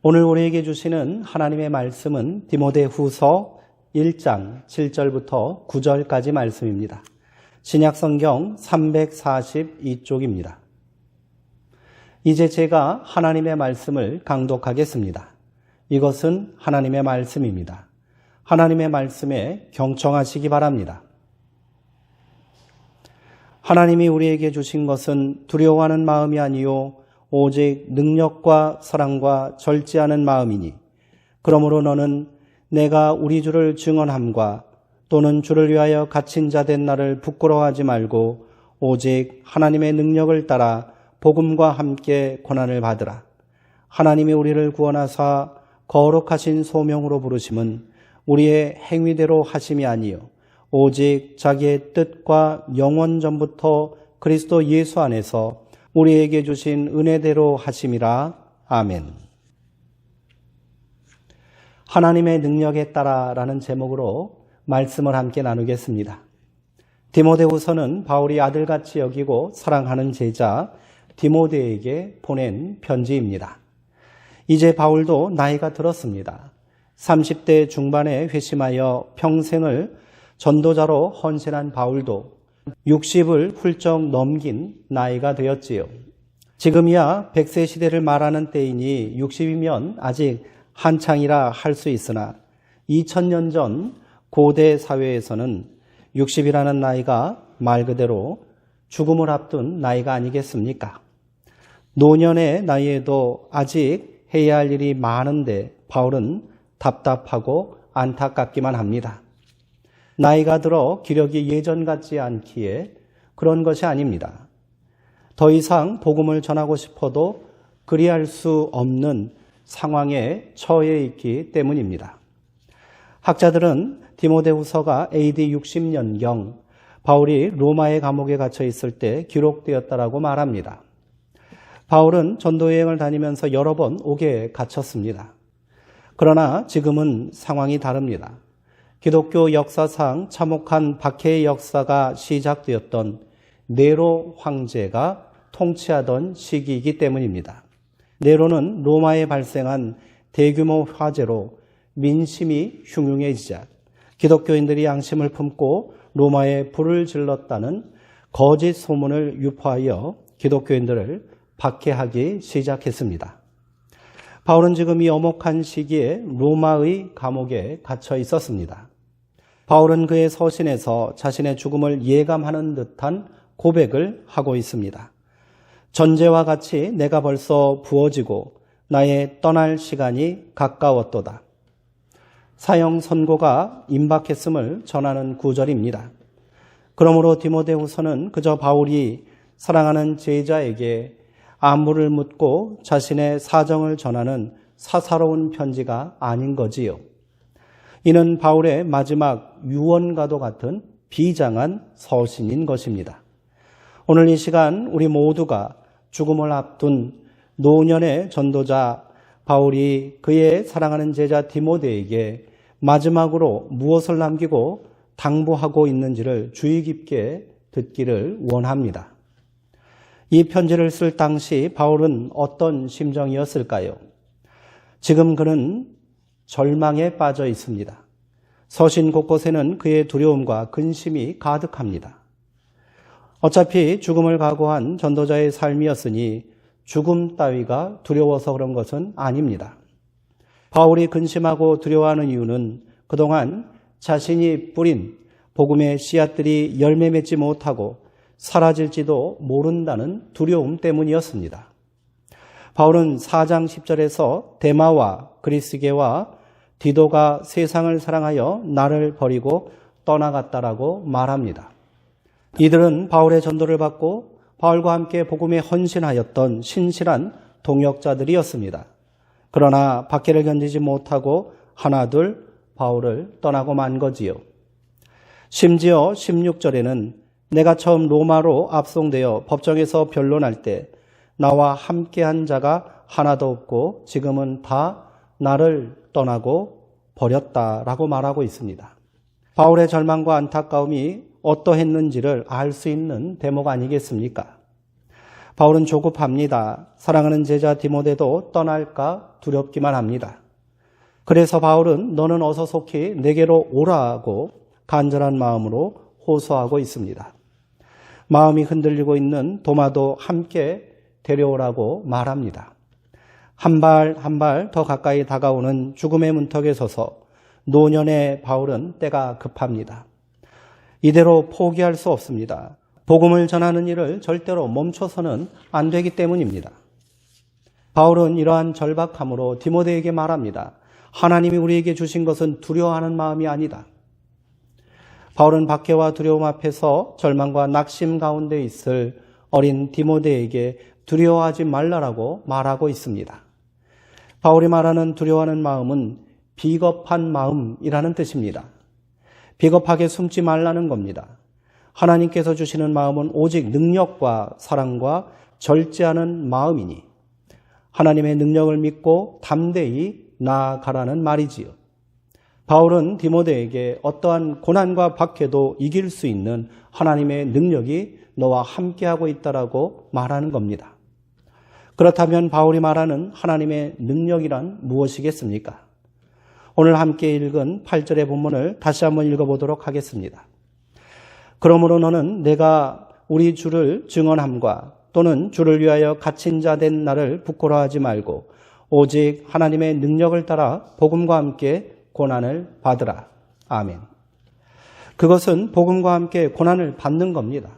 오늘 우리에게 주시는 하나님의 말씀은 디모데후서 1장 7절부터 9절까지 말씀입니다. 신약성경 342쪽입니다. 이제 제가 하나님의 말씀을 강독하겠습니다. 이것은 하나님의 말씀입니다. 하나님의 말씀에 경청하시기 바랍니다. 하나님이 우리에게 주신 것은 두려워하는 마음이 아니요 오직 능력과 사랑과 절제하는 마음이니 그러므로 너는 내가 우리 주를 증언함과 또는 주를 위하여 갇힌 자 된 나를 부끄러워하지 말고 오직 하나님의 능력을 따라 복음과 함께 고난을 받으라. 하나님이 우리를 구원하사 거룩하신 소명으로 부르심은 우리의 행위대로 하심이 아니요 오직 자기의 뜻과 영원 전부터 그리스도 예수 안에서 우리에게 주신 은혜대로 하심이라. 아멘. 하나님의 능력에 따라라는 제목으로 말씀을 함께 나누겠습니다. 디모데후서는 바울이 아들같이 여기고 사랑하는 제자 디모데에게 보낸 편지입니다. 이제 바울도 나이가 들었습니다. 30대 중반에 회심하여 평생을 전도자로 헌신한 바울도 60을 훌쩍 넘긴 나이가 되었지요. 지금이야 100세 시대를 말하는 때이니 60이면 아직 한창이라 할 수 있으나 2000년 전 고대 사회에서는 60이라는 나이가 말 그대로 죽음을 앞둔 나이가 아니겠습니까? 노년의 나이에도 아직 해야 할 일이 많은데 바울은 답답하고 안타깝기만 합니다. 나이가 들어 기력이 예전 같지 않기에 그런 것이 아닙니다. 더 이상 복음을 전하고 싶어도 그리할 수 없는 상황에 처해 있기 때문입니다. 학자들은 디모데후서가 AD 60년경 바울이 로마의 감옥에 갇혀 있을 때 기록되었다라고 말합니다. 바울은 전도 여행을 다니면서 여러 번 옥에 갇혔습니다. 그러나 지금은 상황이 다릅니다. 기독교 역사상 참혹한 박해의 역사가 시작되었던 네로 황제가 통치하던 시기이기 때문입니다. 네로는 로마에 발생한 대규모 화재로 민심이 흉흉해지자 기독교인들이 양심을 품고 로마에 불을 질렀다는 거짓 소문을 유포하여 기독교인들을 박해하기 시작했습니다. 바울은 지금 이 엄혹한 시기에 로마의 감옥에 갇혀 있었습니다. 바울은 그의 서신에서 자신의 죽음을 예감하는 듯한 고백을 하고 있습니다. 전제와 같이 내가 벌써 부어지고 나의 떠날 시간이 가까웠도다. 사형 선고가 임박했음을 전하는 구절입니다. 그러므로 디모데후서는 그저 바울이 사랑하는 제자에게 안부를 묻고 자신의 사정을 전하는 사사로운 편지가 아닌 거지요. 이는 바울의 마지막 유언과도 같은 비장한 서신인 것입니다. 오늘 이 시간 우리 모두가 죽음을 앞둔 노년의 전도자 바울이 그의 사랑하는 제자 디모데에게 마지막으로 무엇을 남기고 당부하고 있는지를 주의 깊게 듣기를 원합니다. 이 편지를 쓸 당시 바울은 어떤 심정이었을까요? 지금 그는 절망에 빠져 있습니다. 서신 곳곳에는 그의 두려움과 근심이 가득합니다. 어차피 죽음을 각오한 전도자의 삶이었으니 죽음 따위가 두려워서 그런 것은 아닙니다. 바울이 근심하고 두려워하는 이유는 그동안 자신이 뿌린 복음의 씨앗들이 열매 맺지 못하고 사라질지도 모른다는 두려움 때문이었습니다. 바울은 4장 10절에서 데마와 그리스게와 디도가 세상을 사랑하여 나를 버리고 떠나갔다라고 말합니다. 이들은 바울의 전도를 받고 바울과 함께 복음에 헌신하였던 신실한 동역자들이었습니다. 그러나 박해를 견디지 못하고 하나둘 바울을 떠나고 만 거지요. 심지어 16절에는 내가 처음 로마로 압송되어 법정에서 변론할 때 나와 함께한 자가 하나도 없고 지금은 다 나를 떠나고 버렸다라고 말하고 있습니다. 바울의 절망과 안타까움이 어떠했는지를 알 수 있는 대목 아니겠습니까? 바울은 조급합니다. 사랑하는 제자 디모데도 떠날까 두렵기만 합니다. 그래서 바울은 너는 어서 속히 내게로 오라고 간절한 마음으로 호소하고 있습니다. 마음이 흔들리고 있는 도마도 함께 데려오라고 말합니다. 한 발 한 발 더 가까이 다가오는 죽음의 문턱에 서서 노년의 바울은 때가 급합니다. 이대로 포기할 수 없습니다. 복음을 전하는 일을 절대로 멈춰서는 안 되기 때문입니다. 바울은 이러한 절박함으로 디모데에게 말합니다. 하나님이 우리에게 주신 것은 두려워하는 마음이 아니다. 바울은 박해와 두려움 앞에서 절망과 낙심 가운데 있을 어린 디모데에게 두려워하지 말라라고 말하고 있습니다. 바울이 말하는 두려워하는 마음은 비겁한 마음이라는 뜻입니다. 비겁하게 숨지 말라는 겁니다. 하나님께서 주시는 마음은 오직 능력과 사랑과 절제하는 마음이니 하나님의 능력을 믿고 담대히 나아가라는 말이지요. 바울은 디모데에게 어떠한 고난과 박해도 이길 수 있는 하나님의 능력이 너와 함께하고 있다라고 말하는 겁니다. 그렇다면 바울이 말하는 하나님의 능력이란 무엇이겠습니까? 오늘 함께 읽은 8절의 본문을 다시 한번 읽어보도록 하겠습니다. 그러므로 너는 내가 우리 주를 증언함과 또는 주를 위하여 갇힌 자 된 나를 부끄러워하지 말고 오직 하나님의 능력을 따라 복음과 함께 고난을 받으라. 아멘. 그것은 복음과 함께 고난을 받는 겁니다.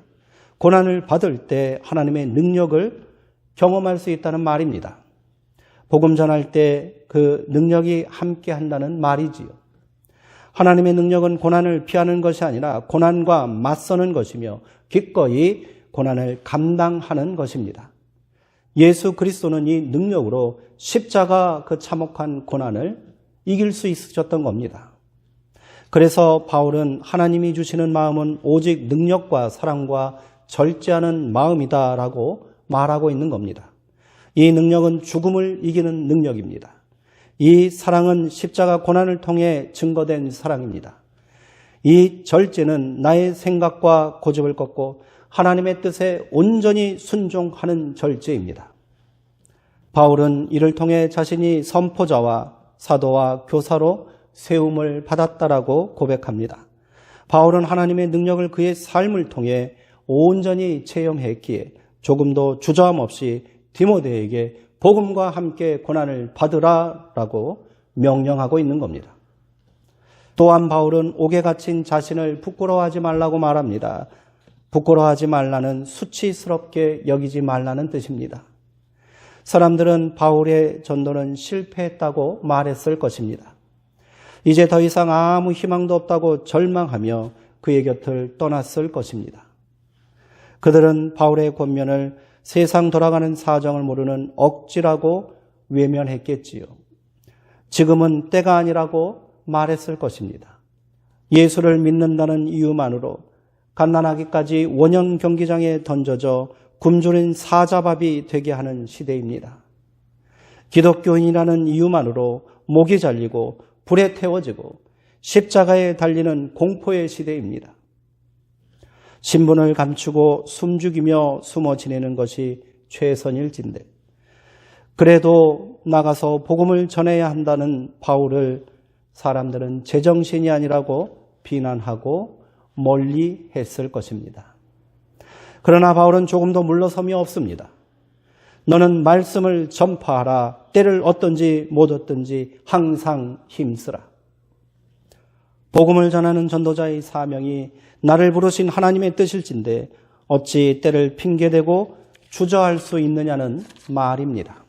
고난을 받을 때 하나님의 능력을 경험할 수 있다는 말입니다. 복음 전할 때 그 능력이 함께 한다는 말이지요. 하나님의 능력은 고난을 피하는 것이 아니라 고난과 맞서는 것이며 기꺼이 고난을 감당하는 것입니다. 예수 그리스도는 이 능력으로 십자가 그 참혹한 고난을 이길 수 있으셨던 겁니다. 그래서 바울은 하나님이 주시는 마음은 오직 능력과 사랑과 절제하는 마음이다라고 말하고 있는 겁니다. 이 능력은 죽음을 이기는 능력입니다. 이 사랑은 십자가 고난을 통해 증거된 사랑입니다. 이 절제는 나의 생각과 고집을 꺾고 하나님의 뜻에 온전히 순종하는 절제입니다. 바울은 이를 통해 자신이 선포자와 사도와 교사로 세움을 받았다라고 고백합니다. 바울은 하나님의 능력을 그의 삶을 통해 온전히 체험했기에 조금도 주저함 없이 디모데에게 복음과 함께 고난을 받으라라고 명령하고 있는 겁니다. 또한 바울은 옥에 갇힌 자신을 부끄러워하지 말라고 말합니다. 부끄러워하지 말라는 수치스럽게 여기지 말라는 뜻입니다. 사람들은 바울의 전도는 실패했다고 말했을 것입니다. 이제 더 이상 아무 희망도 없다고 절망하며 그의 곁을 떠났을 것입니다. 그들은 바울의 권면을 세상 돌아가는 사정을 모르는 억지라고 외면했겠지요. 지금은 때가 아니라고 말했을 것입니다. 예수를 믿는다는 이유만으로 갓난아기까지 원형 경기장에 던져져 굶주린 사자밥이 되게 하는 시대입니다. 기독교인이라는 이유만으로 목이 잘리고 불에 태워지고 십자가에 달리는 공포의 시대입니다. 신분을 감추고 숨죽이며 숨어 지내는 것이 최선일진데 그래도 나가서 복음을 전해야 한다는 바울을 사람들은 제정신이 아니라고 비난하고 멀리 했을 것입니다. 그러나 바울은 조금도 물러섬이 없습니다. 너는 말씀을 전파하라. 때를 얻든지 못 얻든지 항상 힘쓰라. 복음을 전하는 전도자의 사명이 나를 부르신 하나님의 뜻일진데 어찌 때를 핑계대고 주저할 수 있느냐는 말입니다.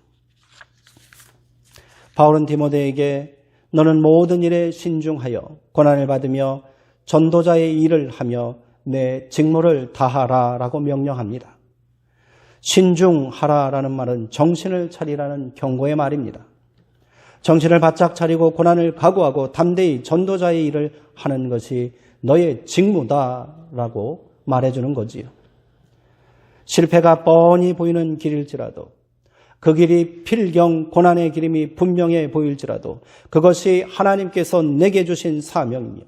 바울은 디모데에게 너는 모든 일에 신중하여 고난을 받으며 전도자의 일을 하며 내 직무를 다하라 라고 명령합니다. 신중하라라는 말은 정신을 차리라는 경고의 말입니다. 정신을 바짝 차리고 고난을 각오하고 담대히 전도자의 일을 하는 것이 너의 직무다라고 말해주는 거지요. 실패가 뻔히 보이는 길일지라도 그 길이 필경 고난의 길임이 분명해 보일지라도 그것이 하나님께서 내게 주신 사명이며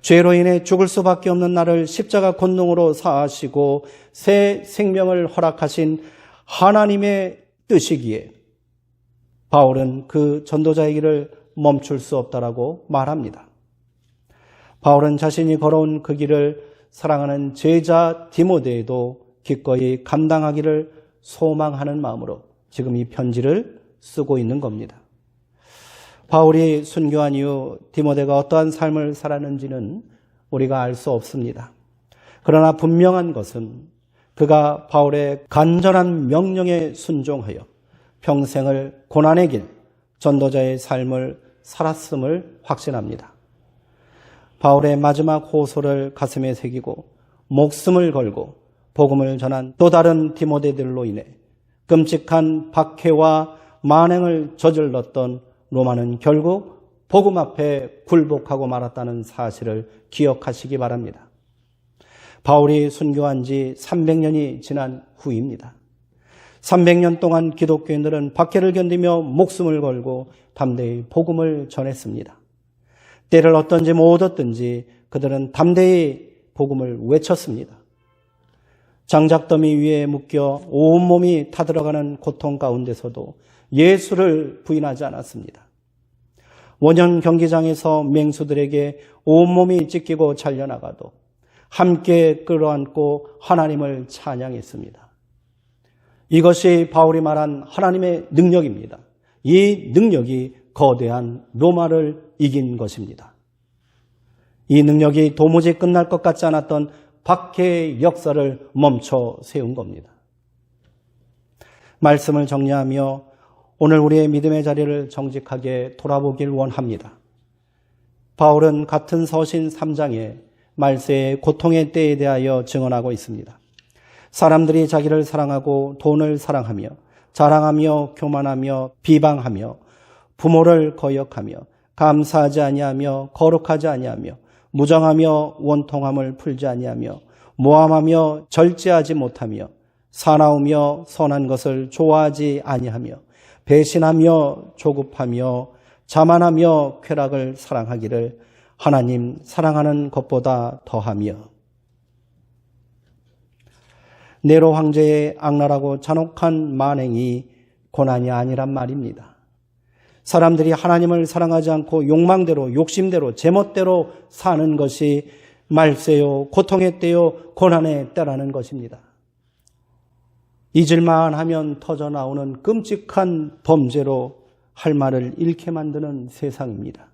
죄로 인해 죽을 수밖에 없는 나를 십자가 권능으로 사하시고 새 생명을 허락하신 하나님의 뜻이기에 바울은 그 전도자의 길을 멈출 수 없다라고 말합니다. 바울은 자신이 걸어온 그 길을 사랑하는 제자 디모데에도 기꺼이 감당하기를 소망하는 마음으로 지금 이 편지를 쓰고 있는 겁니다. 바울이 순교한 이후 디모데가 어떠한 삶을 살았는지는 우리가 알 수 없습니다. 그러나 분명한 것은 그가 바울의 간절한 명령에 순종하여 평생을 고난의 길, 전도자의 삶을 살았음을 확신합니다. 바울의 마지막 호소를 가슴에 새기고 목숨을 걸고 복음을 전한 또 다른 디모데들로 인해 끔찍한 박해와 만행을 저질렀던 로마는 결국 복음 앞에 굴복하고 말았다는 사실을 기억하시기 바랍니다. 바울이 순교한 지 300년이 지난 후입니다. 300년 동안 기독교인들은 박해를 견디며 목숨을 걸고 담대히 복음을 전했습니다. 때를 얻든지 못 얻든지 그들은 담대히 복음을 외쳤습니다. 장작더미 위에 묶여 온몸이 타들어가는 고통 가운데서도 예수를 부인하지 않았습니다. 원형 경기장에서 맹수들에게 온몸이 찢기고 잘려나가도 함께 끌어안고 하나님을 찬양했습니다. 이것이 바울이 말한 하나님의 능력입니다. 이 능력이 거대한 로마를 이긴 것입니다. 이 능력이 도무지 끝날 것 같지 않았던 박해의 역사를 멈춰 세운 겁니다. 말씀을 정리하며 오늘 우리의 믿음의 자리를 정직하게 돌아보길 원합니다. 바울은 같은 서신 3장에 말세의 고통의 때에 대하여 증언하고 있습니다. 사람들이 자기를 사랑하고 돈을 사랑하며 자랑하며 교만하며 비방하며 부모를 거역하며 감사하지 아니하며 거룩하지 아니하며 무정하며 원통함을 풀지 아니하며 모함하며 절제하지 못하며 사나우며 선한 것을 좋아하지 아니하며 배신하며 조급하며 자만하며 쾌락을 사랑하기를 하나님 사랑하는 것보다 더하며. 네로 황제의 악랄하고 잔혹한 만행이 고난이 아니란 말입니다. 사람들이 하나님을 사랑하지 않고 욕망대로 욕심대로 제멋대로 사는 것이 말세요 고통의 때요 고난의 때라는 것입니다. 잊을만 하면 터져나오는 끔찍한 범죄로 할 말을 잃게 만드는 세상입니다.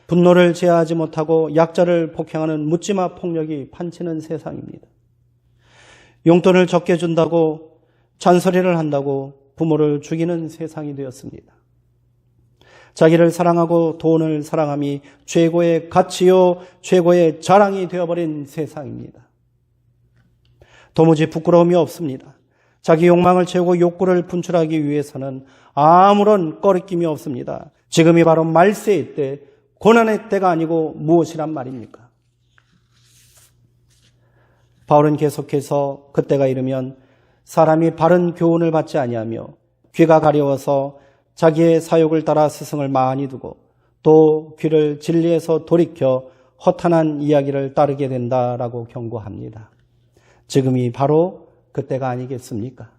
분노를 제어하지 못하고 약자를 폭행하는 묻지마 폭력이 판치는 세상입니다. 용돈을 적게 준다고 잔소리를 한다고 부모를 죽이는 세상이 되었습니다. 자기를 사랑하고 돈을 사랑함이 최고의 가치요 최고의 자랑이 되어버린 세상입니다. 도무지 부끄러움이 없습니다. 자기 욕망을 채우고 욕구를 분출하기 위해서는 아무런 꺼리낌이 없습니다. 지금이 바로 말세의 때, 고난의 때가 아니고 무엇이란 말입니까? 바울은 계속해서 그때가 이르면 사람이 바른 교훈을 받지 아니하며 귀가 가려워서 자기의 사욕을 따라 스승을 많이 두고 또 귀를 진리에서 돌이켜 허탄한 이야기를 따르게 된다라고 경고합니다. 지금이 바로 그때가 아니겠습니까?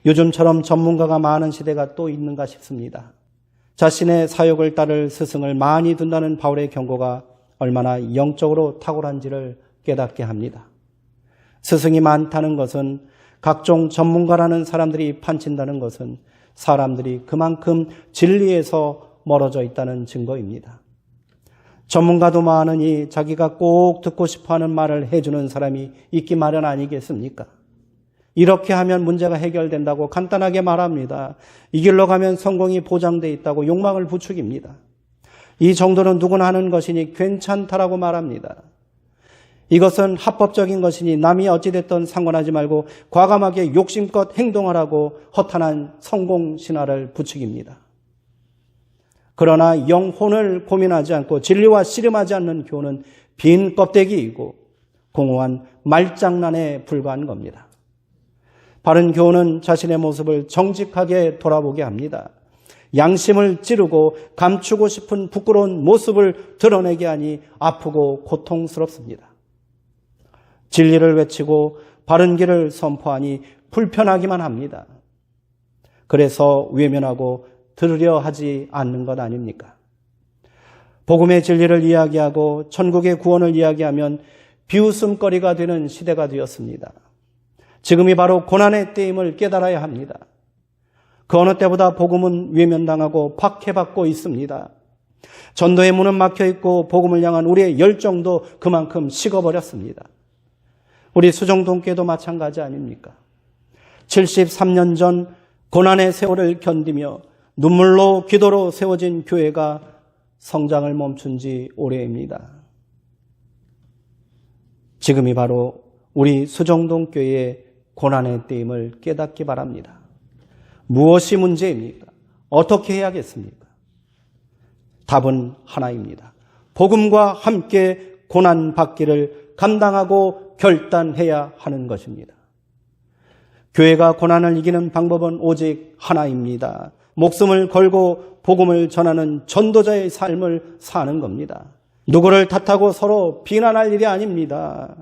요즘처럼 전문가가 많은 시대가 또 있는가 싶습니다. 자신의 사욕을 따를 스승을 많이 둔다는 바울의 경고가 얼마나 영적으로 탁월한지를 깨닫게 합니다. 스승이 많다는 것은 각종 전문가라는 사람들이 판친다는 것은 사람들이 그만큼 진리에서 멀어져 있다는 증거입니다. 전문가도 많으니 자기가 꼭 듣고 싶어하는 말을 해주는 사람이 있기 마련 아니겠습니까? 이렇게 하면 문제가 해결된다고 간단하게 말합니다. 이 길로 가면 성공이 보장되어 있다고 욕망을 부추깁니다. 이 정도는 누구나 하는 것이니 괜찮다라고 말합니다. 이것은 합법적인 것이니 남이 어찌됐든 상관하지 말고 과감하게 욕심껏 행동하라고 허탄한 성공 신화를 부추깁니다. 그러나 영혼을 고민하지 않고 진리와 씨름하지 않는 교훈은 빈 껍데기이고 공허한 말장난에 불과한 겁니다. 바른 교훈은 자신의 모습을 정직하게 돌아보게 합니다. 양심을 찌르고 감추고 싶은 부끄러운 모습을 드러내게 하니 아프고 고통스럽습니다. 진리를 외치고 바른 길을 선포하니 불편하기만 합니다. 그래서 외면하고 들으려 하지 않는 것 아닙니까? 복음의 진리를 이야기하고 천국의 구원을 이야기하면 비웃음거리가 되는 시대가 되었습니다. 지금이 바로 고난의 때임을 깨달아야 합니다. 그 어느 때보다 복음은 외면당하고 박해받고 있습니다. 전도의 문은 막혀있고 복음을 향한 우리의 열정도 그만큼 식어버렸습니다. 우리 수정동교회도 마찬가지 아닙니까? 73년 전 고난의 세월을 견디며 눈물로 기도로 세워진 교회가 성장을 멈춘 지 오래입니다. 지금이 바로 우리 수정동교회의 고난의 때임을 깨닫기 바랍니다. 무엇이 문제입니까? 어떻게 해야겠습니까? 답은 하나입니다. 복음과 함께 고난받기를 감당하고 결단해야 하는 것입니다. 교회가 고난을 이기는 방법은 오직 하나입니다. 목숨을 걸고 복음을 전하는 전도자의 삶을 사는 겁니다. 누구를 탓하고 서로 비난할 일이 아닙니다.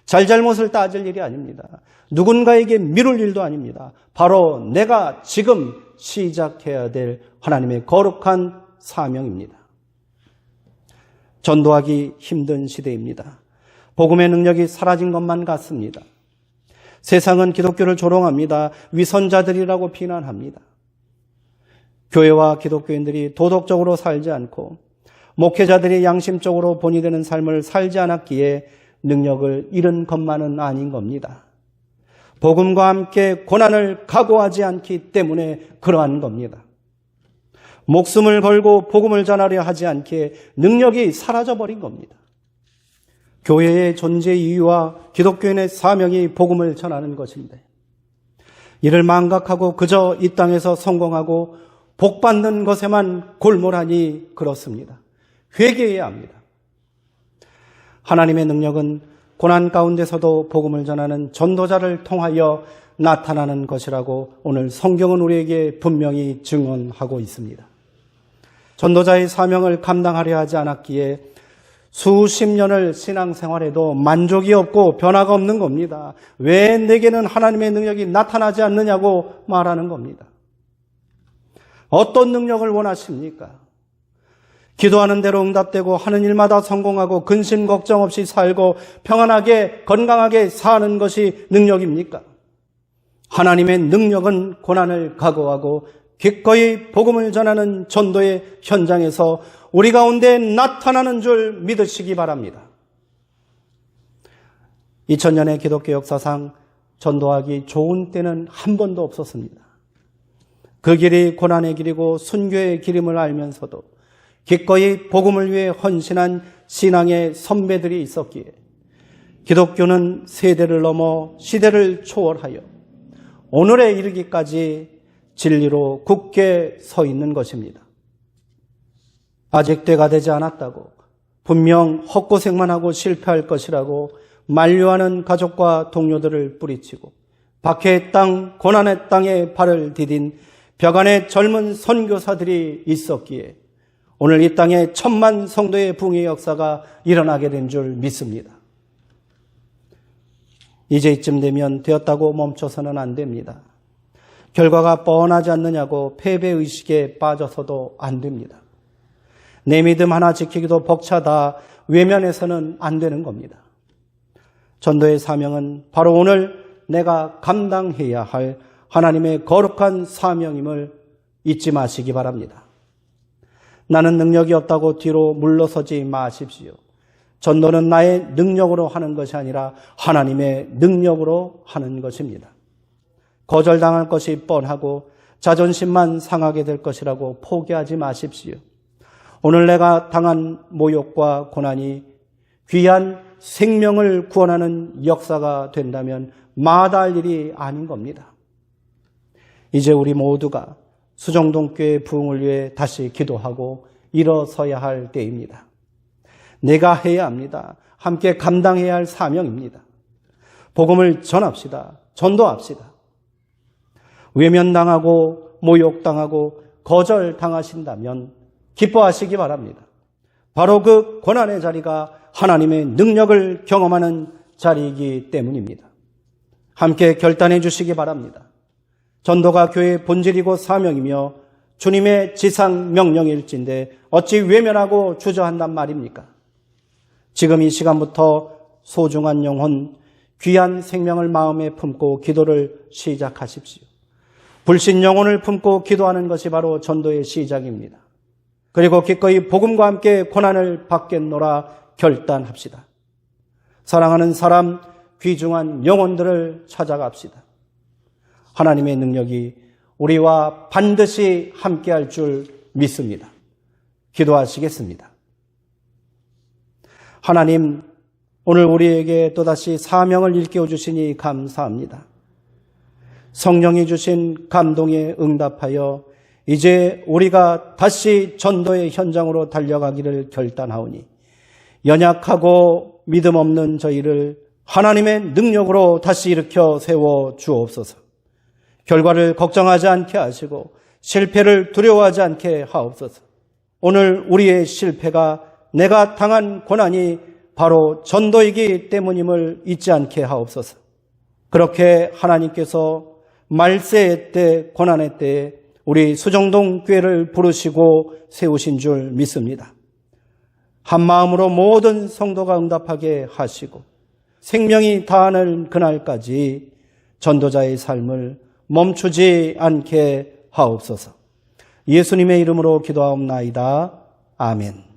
잘잘못을 따질 일이 아닙니다. 누군가에게 미룰 일도 아닙니다. 바로 내가 지금 시작해야 될 하나님의 거룩한 사명입니다. 전도하기 힘든 시대입니다. 복음의 능력이 사라진 것만 같습니다. 세상은 기독교를 조롱합니다. 위선자들이라고 비난합니다. 교회와 기독교인들이 도덕적으로 살지 않고 목회자들이 양심적으로 본이 되는 삶을 살지 않았기에 능력을 잃은 것만은 아닌 겁니다. 복음과 함께 고난을 각오하지 않기 때문에 그러한 겁니다. 목숨을 걸고 복음을 전하려 하지 않기에 능력이 사라져버린 겁니다. 교회의 존재 이유와 기독교인의 사명이 복음을 전하는 것인데 이를 망각하고 그저 이 땅에서 성공하고 복받는 것에만 골몰하니 그렇습니다. 회개해야 합니다. 하나님의 능력은 고난 가운데서도 복음을 전하는 전도자를 통하여 나타나는 것이라고 오늘 성경은 우리에게 분명히 증언하고 있습니다. 전도자의 사명을 감당하려 하지 않았기에 수십 년을 신앙생활에도 만족이 없고 변화가 없는 겁니다. 왜 내게는 하나님의 능력이 나타나지 않느냐고 말하는 겁니다. 어떤 능력을 원하십니까? 기도하는 대로 응답되고 하는 일마다 성공하고 근심 걱정 없이 살고 평안하게 건강하게 사는 것이 능력입니까? 하나님의 능력은 고난을 각오하고 기꺼이 복음을 전하는 전도의 현장에서 우리 가운데 나타나는 줄 믿으시기 바랍니다. 2000년의 기독교 역사상 전도하기 좋은 때는 한 번도 없었습니다. 그 길이 고난의 길이고 순교의 길임을 알면서도 기꺼이 복음을 위해 헌신한 신앙의 선배들이 있었기에 기독교는 세대를 넘어 시대를 초월하여 오늘에 이르기까지 진리로 굳게 서 있는 것입니다. 아직 때가 되지 않았다고 분명 헛고생만 하고 실패할 것이라고 만류하는 가족과 동료들을 뿌리치고 박해의 땅, 고난의 땅에 발을 디딘 벽안의 젊은 선교사들이 있었기에 오늘 이 땅에 1000만 성도의 붕의 역사가 일어나게 된 줄 믿습니다. 이제 이쯤 되면 되었다고 멈춰서는 안 됩니다. 결과가 뻔하지 않느냐고 패배의식에 빠져서도 안 됩니다. 내 믿음 하나 지키기도 벅차다 외면해서는 안 되는 겁니다. 전도의 사명은 바로 오늘 내가 감당해야 할 하나님의 거룩한 사명임을 잊지 마시기 바랍니다. 나는 능력이 없다고 뒤로 물러서지 마십시오. 전도는 나의 능력으로 하는 것이 아니라 하나님의 능력으로 하는 것입니다. 거절당할 것이 뻔하고 자존심만 상하게 될 것이라고 포기하지 마십시오. 오늘 내가 당한 모욕과 고난이 귀한 생명을 구원하는 역사가 된다면 마다할 일이 아닌 겁니다. 이제 우리 모두가 수정동교회 부흥을 위해 다시 기도하고 일어서야 할 때입니다. 내가 해야 합니다. 함께 감당해야 할 사명입니다. 복음을 전합시다. 전도합시다. 외면당하고 모욕당하고 거절당하신다면 기뻐하시기 바랍니다. 바로 그 고난의 자리가 하나님의 능력을 경험하는 자리이기 때문입니다. 함께 결단해 주시기 바랍니다. 전도가 교회의 본질이고 사명이며 주님의 지상 명령일진데 어찌 외면하고 주저한단 말입니까? 지금 이 시간부터 소중한 영혼, 귀한 생명을 마음에 품고 기도를 시작하십시오. 불신 영혼을 품고 기도하는 것이 바로 전도의 시작입니다. 그리고 기꺼이 복음과 함께 고난을 받겠노라 결단합시다. 사랑하는 사람, 귀중한 영혼들을 찾아갑시다. 하나님의 능력이 우리와 반드시 함께할 줄 믿습니다. 기도하시겠습니다. 하나님, 오늘 우리에게 또다시 사명을 일깨워 주시니 감사합니다. 성령이 주신 감동에 응답하여 이제 우리가 다시 전도의 현장으로 달려가기를 결단하오니 연약하고 믿음 없는 저희를 하나님의 능력으로 다시 일으켜 세워 주옵소서. 결과를 걱정하지 않게 하시고 실패를 두려워하지 않게 하옵소서. 오늘 우리의 실패가 내가 당한 고난이 바로 전도이기 때문임을 잊지 않게 하옵소서. 그렇게 하나님께서 말세의 때, 고난의 때에 우리 수정동 교회를 부르시고 세우신 줄 믿습니다. 한 마음으로 모든 성도가 응답하게 하시고 생명이 다하는 그날까지 전도자의 삶을 멈추지 않게 하옵소서. 예수님의 이름으로 기도하옵나이다. 아멘.